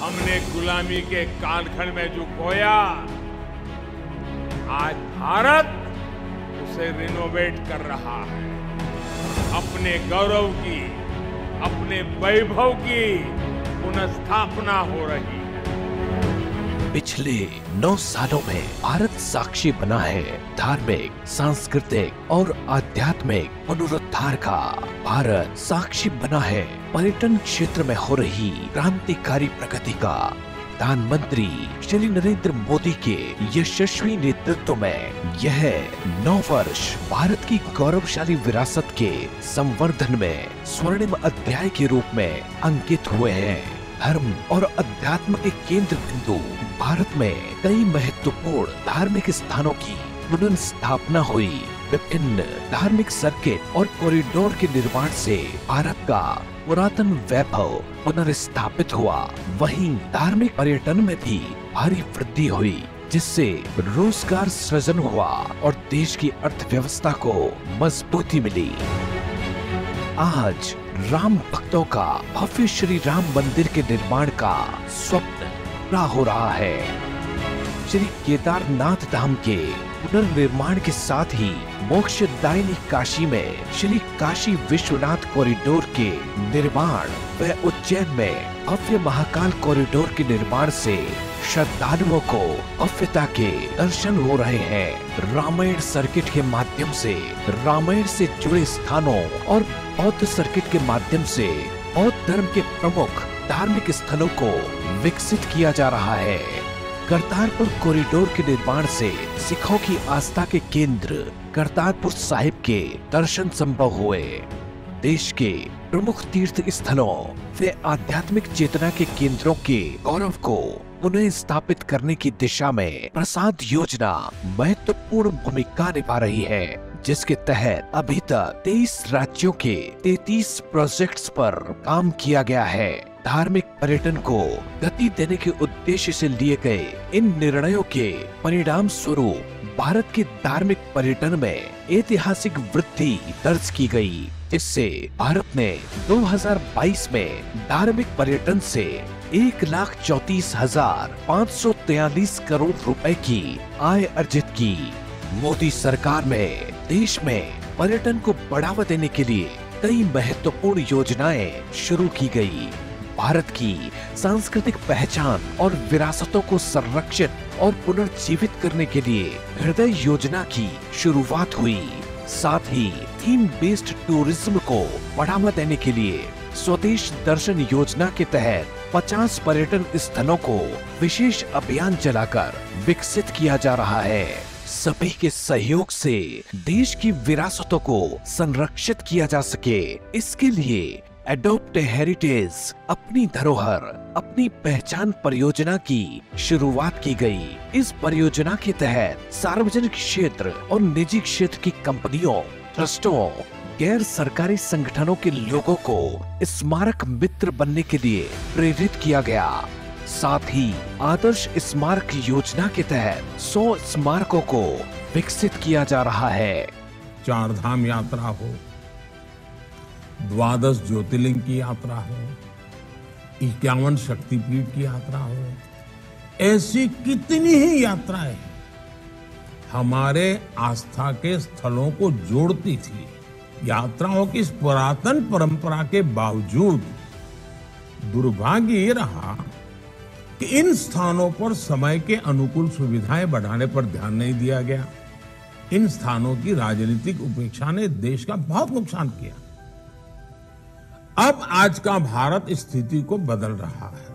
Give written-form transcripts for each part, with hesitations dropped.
हमने गुलामी के कालखंड में जो खोया, आज भारत उसे रिनोवेट कर रहा है। अपने गौरव की, अपने वैभव की पुनर्स्थापना हो रही है। पिछले 9 सालों में भारत साक्षी बना है धार्मिक, सांस्कृतिक और आध्यात्मिक पुनरुद्धार का। भारत साक्षी बना है पर्यटन क्षेत्र में हो रही क्रांतिकारी प्रगति का। प्रधानमंत्री श्री नरेंद्र मोदी के यशस्वी नेतृत्व में यह 9 वर्ष भारत की गौरवशाली विरासत के संवर्धन में स्वर्णिम अध्याय के रूप में अंकित हुए हैं। धर्म और अध्यात्म के केंद्र बिंदु भारत में कई महत्वपूर्ण धार्मिक स्थानों की पुनर्स्थापना हुई। विभिन्न धार्मिक सर्किट और कॉरिडोर के निर्माण से भारत का पुरातन वैभव पुनर्स्थापित हुआ। वहीं धार्मिक पर्यटन में भी भारी वृद्धि हुई, जिससे रोजगार सृजन हुआ और देश की अर्थव्यवस्था को मजबूती मिली। आज राम भक्तों का भव्य श्री राम मंदिर के निर्माण का स्वप्न पूरा हो रहा है। श्री केदारनाथ धाम के पुनर्निर्माण के साथ ही मोक्षदायिनी काशी में श्री काशी विश्वनाथ कॉरिडोर के निर्माण व उज्जैन में भव्य महाकाल कॉरिडोर के निर्माण से श्रद्धालुओं को भव्यता के दर्शन हो रहे हैं। रामायण सर्किट के माध्यम से रामायण से जुड़े स्थानों और बौद्ध सर्किट के माध्यम से बौद्ध धर्म के प्रमुख धार्मिक स्थलों को विकसित किया जा रहा है। करतारपुर कॉरिडोर के निर्माण से सिखों की आस्था के केंद्र करतारपुर साहिब के दर्शन संभव हुए। देश के प्रमुख तीर्थ स्थलों व आध्यात्मिक चेतना के केंद्रों के गौरव को पुनः स्थापित करने की दिशा में प्रसाद योजना महत्वपूर्ण भूमिका निभा रही है, जिसके तहत अभी तक 23 राज्यों के 33 प्रोजेक्ट्स पर काम किया गया है। धार्मिक पर्यटन को गति देने के उद्देश्य से लिए गए इन निर्णयों के परिणाम स्वरूप भारत के धार्मिक पर्यटन में ऐतिहासिक वृद्धि दर्ज की गई, जिससे भारत ने 2022 में धार्मिक पर्यटन से 1,34,543 करोड़ रुपए की आय अर्जित की। मोदी सरकार में देश में पर्यटन को बढ़ावा देने के लिए कई महत्वपूर्ण योजनाएं शुरू की गई। भारत की सांस्कृतिक पहचान और विरासतों को संरक्षित और पुनर्जीवित करने के लिए हृदय योजना की शुरुआत हुई। साथ ही थीम बेस्ड टूरिज्म को बढ़ावा देने के लिए स्वदेश दर्शन योजना के तहत 50 पर्यटन स्थलों को विशेष अभियान चलाकर विकसित किया जा रहा है। सभी के सहयोग से देश की विरासतों को संरक्षित किया जा सके, इसके लिए एडॉप्ट हेरिटेज अपनी धरोहर अपनी पहचान परियोजना की शुरुआत की गई। इस परियोजना के तहत सार्वजनिक क्षेत्र और निजी क्षेत्र की कंपनियों, ट्रस्टों, गैर सरकारी संगठनों के लोगों को स्मारक मित्र बनने के लिए प्रेरित किया गया। साथ ही आदर्श स्मारक योजना के तहत 100 स्मारकों को विकसित किया जा रहा है। 4 धाम यात्रा हो, 12 ज्योतिर्लिंग की यात्रा हो, 51 शक्तिपीठ की यात्रा हो, ऐसी कितनी ही यात्राएं हमारे आस्था के स्थलों को जोड़ती थी। यात्राओं की इस पुरातन परंपरा के बावजूद दुर्भाग्य ये रहा कि इन स्थानों पर समय के अनुकूल सुविधाएं बढ़ाने पर ध्यान नहीं दिया गया। इन स्थानों की राजनीतिक उपेक्षा ने देश का बहुत नुकसान किया। अब आज का भारत इस स्थिति को बदल रहा है।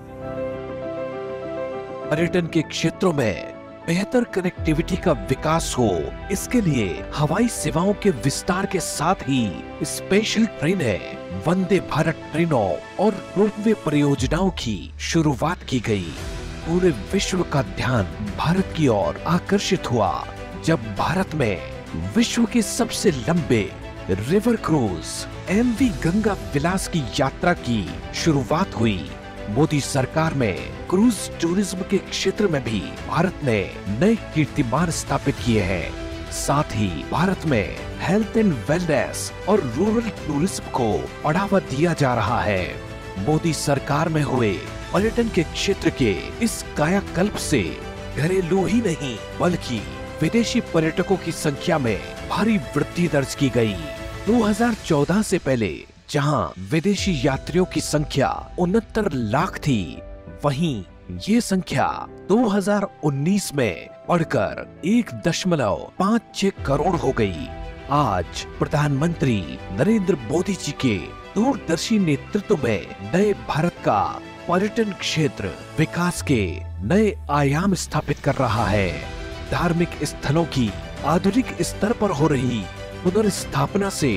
पर्यटन के क्षेत्रों में बेहतर कनेक्टिविटी का विकास हो, इसके लिए हवाई सेवाओं के विस्तार के साथ ही स्पेशल ट्रेनें, वंदे भारत ट्रेनों और रोपवे परियोजनाओं की शुरुआत की गई। पूरे विश्व का ध्यान भारत की ओर आकर्षित हुआ जब भारत में विश्व के सबसे लंबे रिवर क्रूज MV गंगा विलास की यात्रा की शुरुआत हुई। मोदी सरकार में क्रूज टूरिज्म के क्षेत्र में भी भारत ने नए कीर्तिमान स्थापित किए हैं। साथ ही भारत में हेल्थ एंड वेलनेस और रूरल टूरिज्म को बढ़ावा दिया जा रहा है। मोदी सरकार में हुए पर्यटन के क्षेत्र के इस कायाकल्प से घरेलू ही नहीं बल्कि विदेशी पर्यटकों की संख्या में भारी वृद्धि दर्ज की गई। 2014 से पहले जहां विदेशी यात्रियों की संख्या 69 लाख थी, वहीं ये संख्या 2019 में बढ़कर 1.56 करोड़ हो गई। आज प्रधानमंत्री नरेंद्र मोदी जी के दूरदर्शी नेतृत्व में नए भारत का पर्यटन क्षेत्र विकास के नए आयाम स्थापित कर रहा है। धार्मिक स्थलों की आधुनिक स्तर पर हो रही पुनर्स्थापना से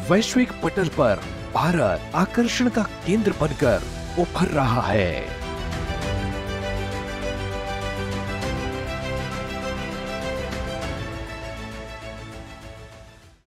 वैश्विक पटल पर भारत आकर्षण का केंद्र बनकर उभर रहा है।